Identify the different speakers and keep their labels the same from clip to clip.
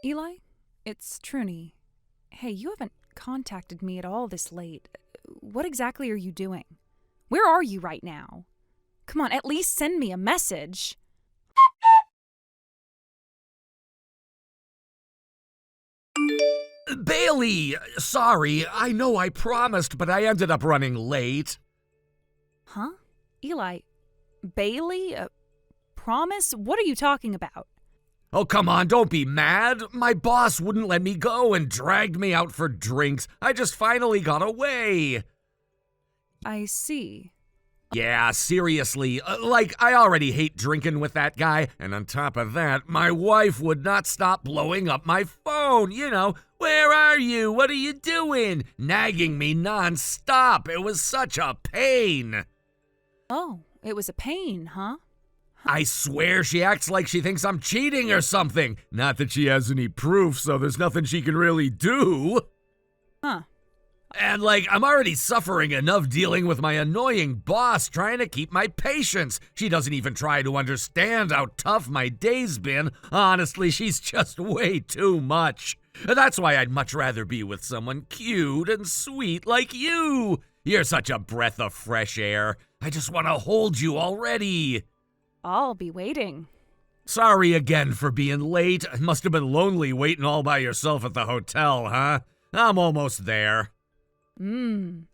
Speaker 1: Eli, it's Truny. Hey, you haven't contacted me at all this late. What exactly are you doing? Where are you right now? Come on, at least send me a message.
Speaker 2: Bailey! Sorry, I know I promised, but I ended up running late.
Speaker 1: Huh? Eli, Bailey? Promise? What are you talking about?
Speaker 2: Oh, come on, don't be mad. My boss wouldn't let me go and dragged me out for drinks. I just finally got away.
Speaker 1: I see.
Speaker 2: Yeah, seriously. I already hate drinking with that guy, and on top of that, my wife would not stop blowing up my phone. You know, where are you? What are you doing? Nagging me non-stop. It was such a pain.
Speaker 1: Oh, it was a pain, huh?
Speaker 2: I swear she acts like she thinks I'm cheating or something. Not that she has any proof, so there's nothing she can really do.
Speaker 1: Huh.
Speaker 2: And I'm already suffering enough dealing with my annoying boss trying to keep my patience. She doesn't even try to understand how tough my day's been. Honestly, she's just way too much. That's why I'd much rather be with someone cute and sweet like you. You're such a breath of fresh air. I just want to hold you already.
Speaker 1: I'll be waiting.
Speaker 2: Sorry again for being late. It must have been lonely waiting all by yourself at the hotel, huh? I'm almost there.
Speaker 1: And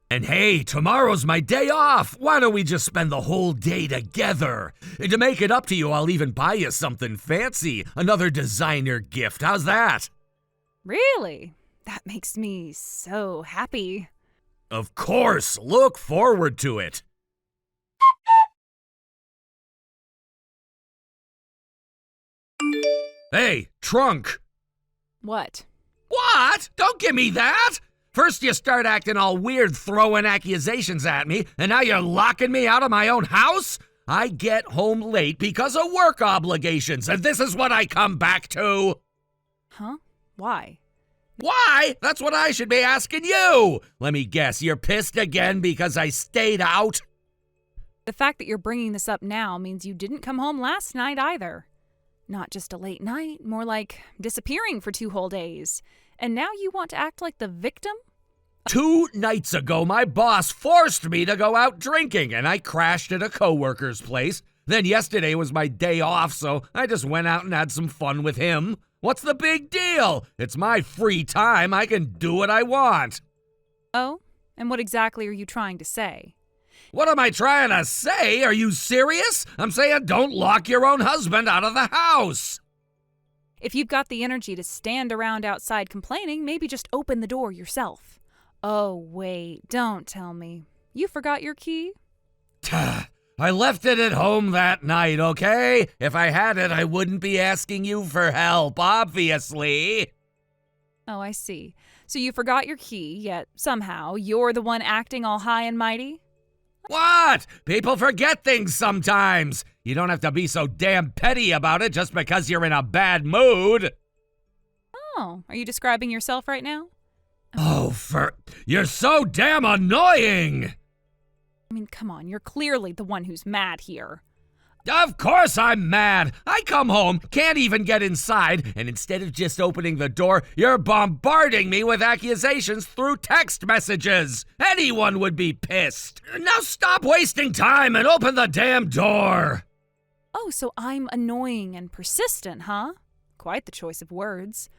Speaker 2: hey, tomorrow's my day off. Why don't we just spend the whole day together? And to make it up to you, I'll even buy you something fancy. Another designer gift. How's that?
Speaker 1: Really? That makes me so happy.
Speaker 2: Of course. Look forward to it. Hey, trunk.
Speaker 1: What?
Speaker 2: What? Don't give me that! First you start acting all weird throwing accusations at me, and now you're locking me out of my own house? I get home late because of work obligations, and this is what I come back to.
Speaker 1: Huh? Why?
Speaker 2: Why? That's what I should be asking you! Let me guess, you're pissed again because I stayed out?
Speaker 1: The fact that you're bringing this up now means you didn't come home last night either. Not just a late night, more like disappearing for 2 whole days. And now you want to act like the victim?
Speaker 2: 2 nights ago, my boss forced me to go out drinking, and I crashed at a coworker's place. Then yesterday was my day off, so I just went out and had some fun with him. What's the big deal? It's my free time. I can do what I want.
Speaker 1: Oh? And what exactly are you trying to say?
Speaker 2: What am I trying to say? Are you serious? I'm saying don't lock your own husband out of the house.
Speaker 1: If you've got the energy to stand around outside complaining, maybe just open the door yourself. Oh, wait, don't tell me. You forgot your key?
Speaker 2: I left it at home that night, okay? If I had it, I wouldn't be asking you for help, obviously.
Speaker 1: Oh, I see. So you forgot your key, yet somehow you're the one acting all high and mighty?
Speaker 2: What? People forget things sometimes. You don't have to be so damn petty about it just because you're in a bad mood.
Speaker 1: Oh, are you describing yourself right now?
Speaker 2: Oh, you're so damn annoying.
Speaker 1: I mean, come on, you're clearly the one who's mad here.
Speaker 2: Of course I'm mad. I come home, can't even get inside, and instead of just opening the door, you're bombarding me with accusations through text messages. Anyone would be pissed. Now stop wasting time and open the damn door.
Speaker 1: Oh, so I'm annoying and persistent, huh? Quite the choice of words.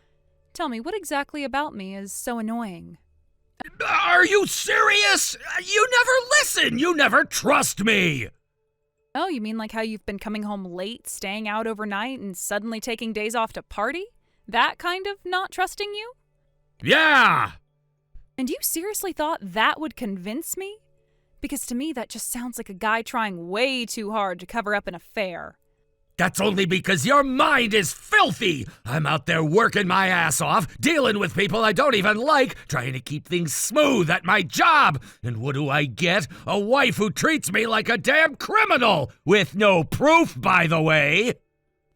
Speaker 1: Tell me, what exactly about me is so annoying?
Speaker 2: Are you serious? You never listen. You never trust me.
Speaker 1: Oh, you mean like how you've been coming home late, staying out overnight, and suddenly taking days off to party? That kind of not trusting you?
Speaker 2: Yeah!
Speaker 1: And you seriously thought that would convince me? Because to me, that just sounds like a guy trying way too hard to cover up an affair.
Speaker 2: That's only because your mind is filthy. I'm out there working my ass off, dealing with people I don't even like, trying to keep things smooth at my job. And what do I get? A wife who treats me like a damn criminal, with no proof, by the way.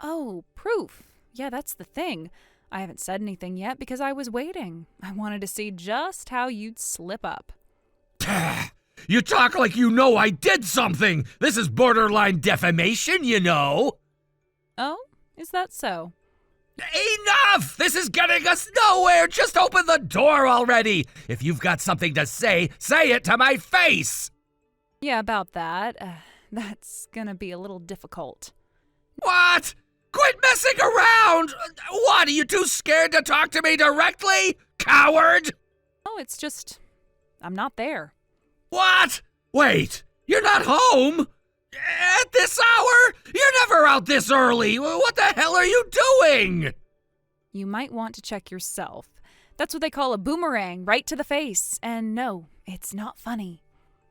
Speaker 1: Oh, proof. Yeah, that's the thing. I haven't said anything yet because I was waiting. I wanted to see just how you'd slip up.
Speaker 2: You talk like you know I did something. This is borderline defamation, you know.
Speaker 1: Oh, is that so?
Speaker 2: Enough! Enough! This is getting us nowhere! Just open the door already! If you've got something to say it to my face!
Speaker 1: Yeah, about that. That's gonna be a little difficult.
Speaker 2: What? Quit messing around! What, are you too scared to talk to me directly? Coward!
Speaker 1: Oh, it's just... I'm not there.
Speaker 2: What? Wait, you're not home? At this hour? You're never out this early. What the hell are you doing?
Speaker 1: You might want to check yourself. That's what they call a boomerang, right to the face. And no, it's not funny.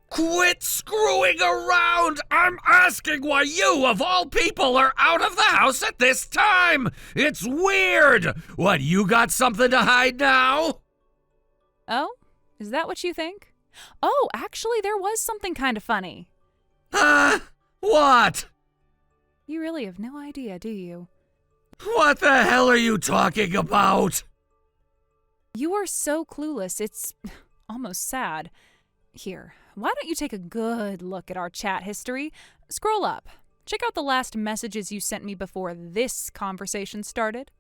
Speaker 2: Quit screwing around! I'm asking why you, of all people, are out of the house at this time! It's weird! What, you got something to hide now?
Speaker 1: Oh? Is that what you think? Oh, actually, there was something kind of funny.
Speaker 2: What?
Speaker 1: You really have no idea, do you?
Speaker 2: What the hell are you talking about?
Speaker 1: You are so clueless, it's almost sad. Here, why don't you take a good look at our chat history? Scroll up. Check out the last messages you sent me before this conversation started.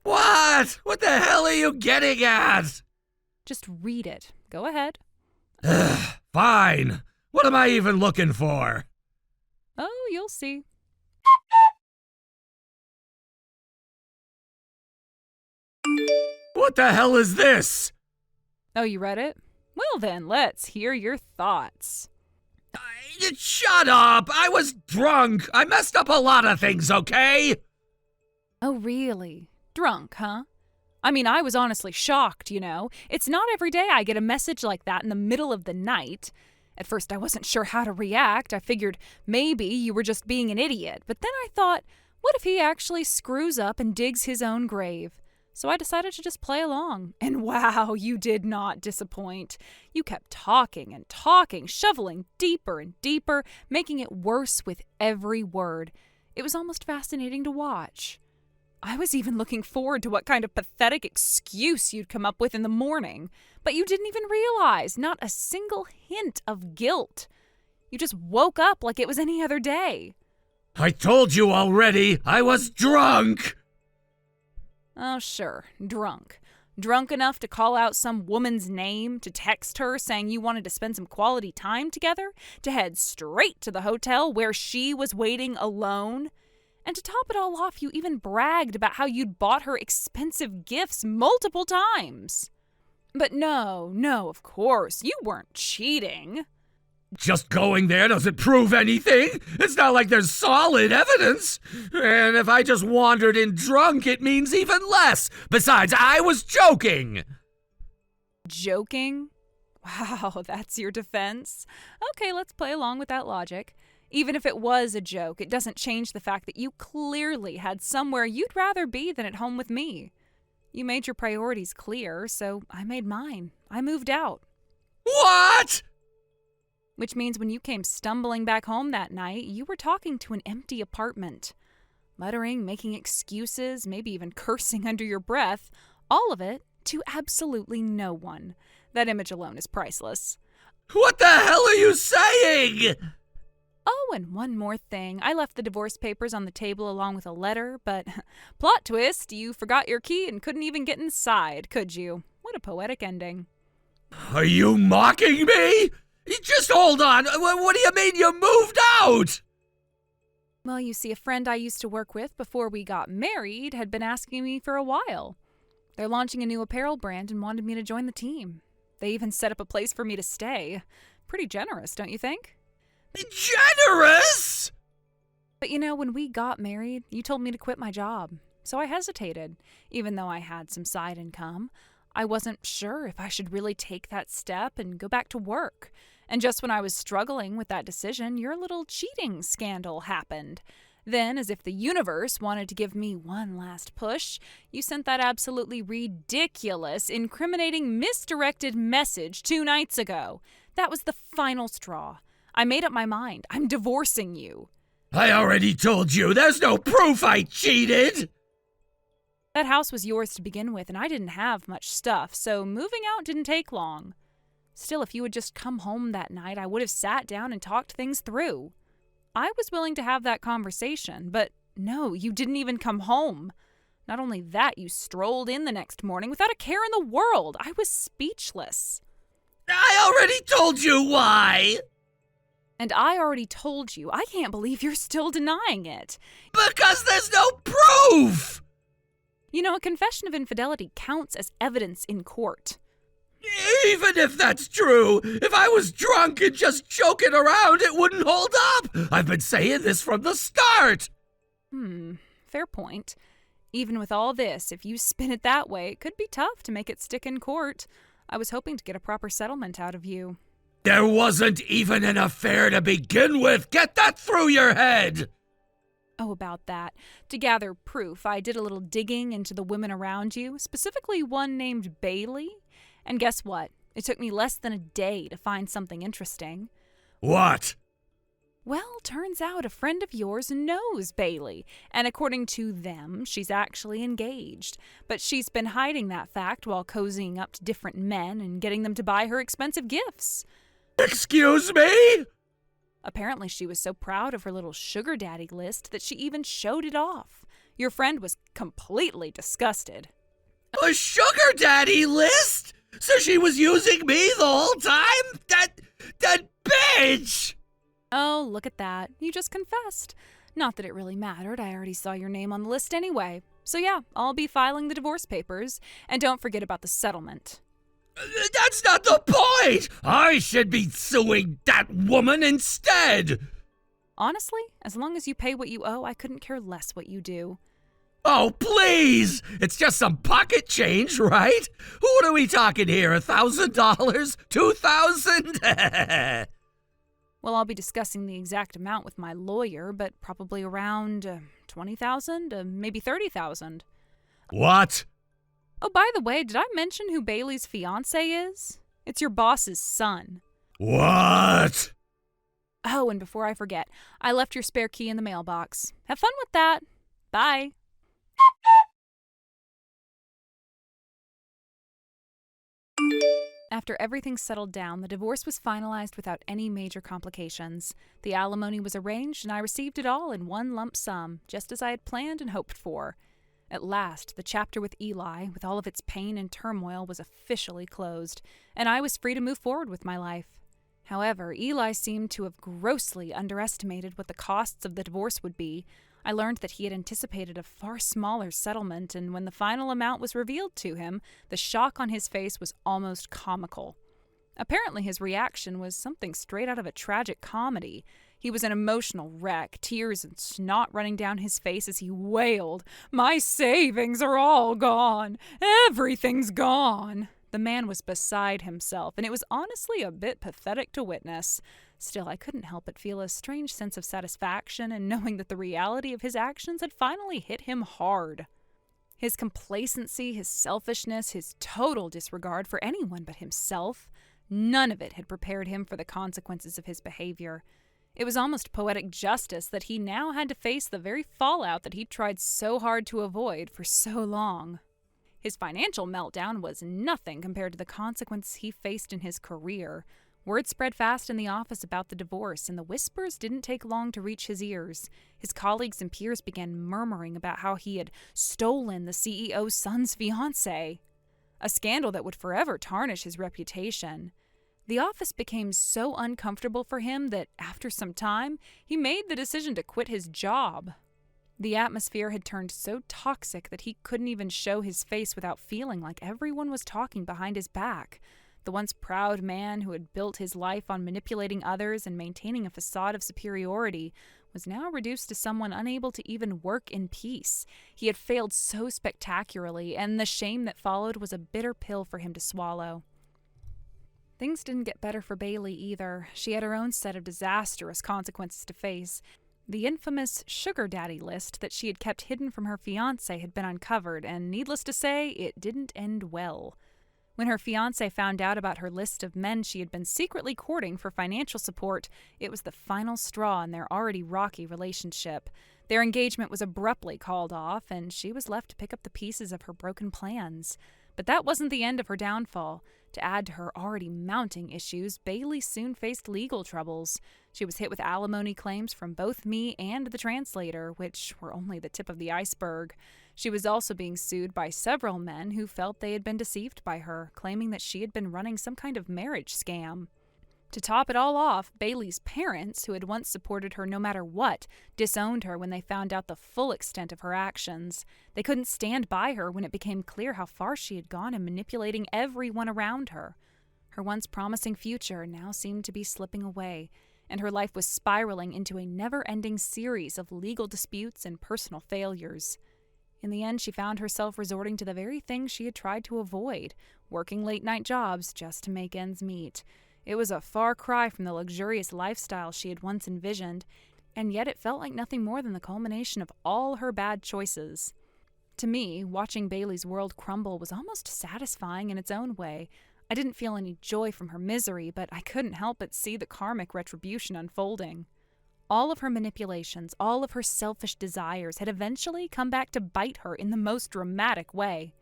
Speaker 2: What? What the hell are you getting at?
Speaker 1: Just read it. Go ahead.
Speaker 2: Fine. What am I even looking for?
Speaker 1: Oh, you'll see.
Speaker 2: What the hell is this?
Speaker 1: Oh, you read it? Well then, let's hear your thoughts.
Speaker 2: Shut up! I was drunk! I messed up a lot of things, okay?
Speaker 1: Oh, really? Drunk, huh? I mean, I was honestly shocked, you know. It's not every day I get a message like that in the middle of the night. At first, I wasn't sure how to react. I figured maybe you were just being an idiot. But then I thought, what if he actually screws up and digs his own grave? So I decided to just play along. And wow, you did not disappoint. You kept talking and talking, shoveling deeper and deeper, making it worse with every word. It was almost fascinating to watch. I was even looking forward to what kind of pathetic excuse you'd come up with in the morning. But you didn't even realize, not a single hint of guilt. You just woke up like it was any other day.
Speaker 2: I told you already, I was drunk!
Speaker 1: Oh, sure, drunk. Drunk enough to call out some woman's name, to text her saying you wanted to spend some quality time together, to head straight to the hotel where she was waiting alone. And to top it all off, you even bragged about how you'd bought her expensive gifts multiple times. But no, of course, you weren't cheating.
Speaker 2: Just going there doesn't prove anything. It's not like there's solid evidence. And if I just wandered in drunk, it means even less. Besides, I was joking.
Speaker 1: Joking? Wow, that's your defense? Okay, let's play along with that logic. Even if it was a joke, it doesn't change the fact that you clearly had somewhere you'd rather be than at home with me. You made your priorities clear, so I made mine. I moved out.
Speaker 2: What?
Speaker 1: Which means when you came stumbling back home that night, you were talking to an empty apartment. Muttering, making excuses, maybe even cursing under your breath. All of it to absolutely no one. That image alone is priceless.
Speaker 2: What the hell are you saying?
Speaker 1: Oh, and one more thing. I left the divorce papers on the table along with a letter, but plot twist, you forgot your key and couldn't even get inside, could you? What a poetic ending.
Speaker 2: Are you mocking me? Just hold on. What do you mean you moved out?
Speaker 1: Well, you see, a friend I used to work with before we got married had been asking me for a while. They're launching a new apparel brand and wanted me to join the team. They even set up a place for me to stay. Pretty generous, don't you think?
Speaker 2: Generous?
Speaker 1: But you know, when we got married, you told me to quit my job. So I hesitated, even though I had some side income. I wasn't sure if I should really take that step and go back to work. And just when I was struggling with that decision, your little cheating scandal happened. Then, as if the universe wanted to give me one last push, you sent that absolutely ridiculous, incriminating, misdirected message 2 nights ago. That was the final straw. I made up my mind. I'm divorcing you.
Speaker 2: I already told you, there's no proof I cheated!
Speaker 1: That house was yours to begin with, and I didn't have much stuff, so moving out didn't take long. Still, if you had just come home that night, I would have sat down and talked things through. I was willing to have that conversation, but no, you didn't even come home. Not only that, you strolled in the next morning without a care in the world. I was speechless.
Speaker 2: I already told you why!
Speaker 1: And I already told you. I can't believe you're still denying it.
Speaker 2: Because there's no proof!
Speaker 1: You know, a confession of infidelity counts as evidence in court.
Speaker 2: Even if that's true, if I was drunk and just joking around, it wouldn't hold up! I've been saying this from the start!
Speaker 1: Fair point. Even with all this, if you spin it that way, it could be tough to make it stick in court. I was hoping to get a proper settlement out of you.
Speaker 2: There wasn't even an affair to begin with! Get that through your head!
Speaker 1: Oh, about that. To gather proof, I did a little digging into the women around you, specifically one named Bailey. And guess what? It took me less than a day to find something interesting.
Speaker 2: What?
Speaker 1: Well, turns out a friend of yours knows Bailey, and according to them, she's actually engaged. But she's been hiding that fact while cozying up to different men and getting them to buy her expensive gifts.
Speaker 2: Excuse me?
Speaker 1: Apparently she was so proud of her little sugar daddy list that she even showed it off. Your friend was completely disgusted.
Speaker 2: A sugar daddy list? So she was using me the whole time? That bitch!
Speaker 1: Oh, look at that. You just confessed. Not that it really mattered. I already saw your name on the list anyway. So yeah, I'll be filing the divorce papers. And don't forget about the settlement.
Speaker 2: That's not the point! I should be suing that woman instead!
Speaker 1: Honestly, as long as you pay what you owe, I couldn't care less what you do.
Speaker 2: Oh, please! It's just some pocket change, right? What are we talking here, $1,000? $2,000?
Speaker 1: Well, I'll be discussing the exact amount with my lawyer, but probably around $20,000, maybe $30,000.
Speaker 2: What?
Speaker 1: Oh, by the way, did I mention who Bailey's fiancé is? It's your boss's son.
Speaker 2: What?
Speaker 1: Oh, and before I forget, I left your spare key in the mailbox. Have fun with that. Bye. After everything settled down, the divorce was finalized without any major complications. The alimony was arranged, and I received it all in one lump sum, just as I had planned and hoped for. At last, the chapter with Eli, with all of its pain and turmoil, was officially closed, and I was free to move forward with my life. However, Eli seemed to have grossly underestimated what the costs of the divorce would be. I learned that he had anticipated a far smaller settlement, and when the final amount was revealed to him, the shock on his face was almost comical. Apparently his reaction was something straight out of a tragic comedy. He was an emotional wreck, tears and snot running down his face as he wailed, "My savings are all gone! Everything's gone!" The man was beside himself, and it was honestly a bit pathetic to witness. Still, I couldn't help but feel a strange sense of satisfaction in knowing that the reality of his actions had finally hit him hard. His complacency, his selfishness, his total disregard for anyone but himself, none of it had prepared him for the consequences of his behavior. It was almost poetic justice that he now had to face the very fallout that he'd tried so hard to avoid for so long. His financial meltdown was nothing compared to the consequences he faced in his career. Word spread fast in the office about the divorce, and the whispers didn't take long to reach his ears. His colleagues and peers began murmuring about how he had stolen the CEO's son's fiancée, a scandal that would forever tarnish his reputation. The office became so uncomfortable for him that, after some time, he made the decision to quit his job. The atmosphere had turned so toxic that he couldn't even show his face without feeling like everyone was talking behind his back. The once proud man who had built his life on manipulating others and maintaining a facade of superiority was now reduced to someone unable to even work in peace. He had failed so spectacularly, and the shame that followed was a bitter pill for him to swallow. Things didn't get better for Bailey either. She had her own set of disastrous consequences to face. The infamous sugar daddy list that she had kept hidden from her fiancé had been uncovered, and needless to say, it didn't end well. When her fiancé found out about her list of men she had been secretly courting for financial support, it was the final straw in their already rocky relationship. Their engagement was abruptly called off, and she was left to pick up the pieces of her broken plans. But that wasn't the end of her downfall. To add to her already mounting issues, Bailey soon faced legal troubles. She was hit with alimony claims from both me and the translator, which were only the tip of the iceberg. She was also being sued by several men who felt they had been deceived by her, claiming that she had been running some kind of marriage scam. To top it all off, Bailey's parents, who had once supported her no matter what, disowned her when they found out the full extent of her actions. They couldn't stand by her when it became clear how far she had gone in manipulating everyone around her. Her once promising future now seemed to be slipping away, and her life was spiraling into a never-ending series of legal disputes and personal failures. In the end, she found herself resorting to the very things she had tried to avoid, working late-night jobs just to make ends meet. It was a far cry from the luxurious lifestyle she had once envisioned, and yet it felt like nothing more than the culmination of all her bad choices. To me, watching Bailey's world crumble was almost satisfying in its own way. I didn't feel any joy from her misery, but I couldn't help but see the karmic retribution unfolding. All of her manipulations, all of her selfish desires had eventually come back to bite her in the most dramatic way.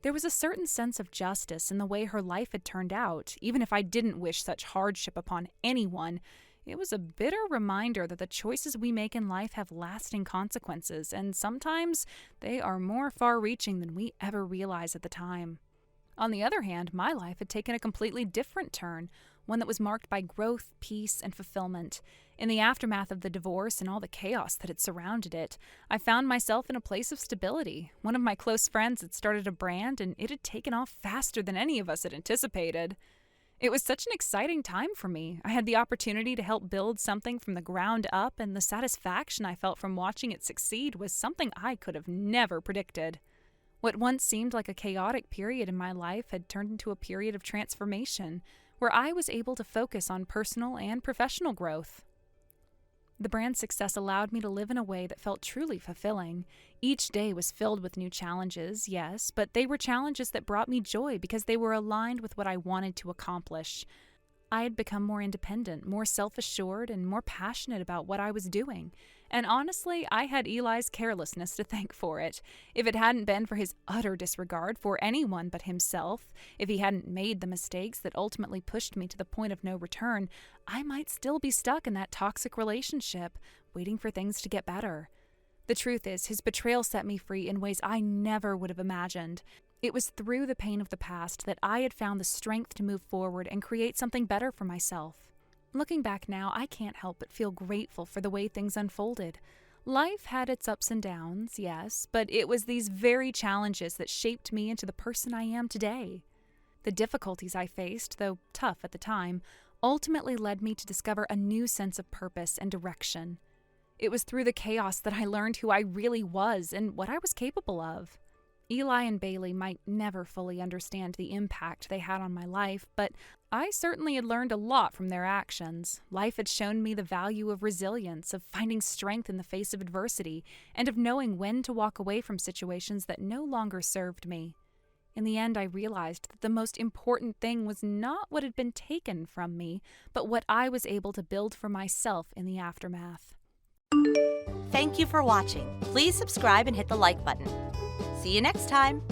Speaker 1: There was a certain sense of justice in the way her life had turned out. Even if I didn't wish such hardship upon anyone, it was a bitter reminder that the choices we make in life have lasting consequences, and sometimes they are more far-reaching than we ever realize at the time. On the other hand, my life had taken a completely different turn, one that was marked by growth, peace, and fulfillment. In the aftermath of the divorce and all the chaos that had surrounded it, I found myself in a place of stability. One of my close friends had started a brand, and it had taken off faster than any of us had anticipated. It was such an exciting time for me. I had the opportunity to help build something from the ground up, and the satisfaction I felt from watching it succeed was something I could have never predicted. What once seemed like a chaotic period in my life had turned into a period of transformation, where I was able to focus on personal and professional growth. The brand's success allowed me to live in a way that felt truly fulfilling. Each day was filled with new challenges, yes, but they were challenges that brought me joy because they were aligned with what I wanted to accomplish. I had become more independent, more self-assured, and more passionate about what I was doing. And honestly, I had Eli's carelessness to thank for it. If it hadn't been for his utter disregard for anyone but himself, if he hadn't made the mistakes that ultimately pushed me to the point of no return, I might still be stuck in that toxic relationship, waiting for things to get better. The truth is, his betrayal set me free in ways I never would have imagined. It was through the pain of the past that I had found the strength to move forward and create something better for myself. Looking back now, I can't help but feel grateful for the way things unfolded. Life had its ups and downs, yes, but it was these very challenges that shaped me into the person I am today. The difficulties I faced, though tough at the time, ultimately led me to discover a new sense of purpose and direction. It was through the chaos that I learned who I really was and what I was capable of. Eli and Bailey might never fully understand the impact they had on my life, but I certainly had learned a lot from their actions. Life had shown me the value of resilience, of finding strength in the face of adversity, and of knowing when to walk away from situations that no longer served me. In the end, I realized that the most important thing was not what had been taken from me, but what I was able to build for myself in the aftermath.
Speaker 3: Thank you for watching. Please subscribe and hit the like button. See you next time.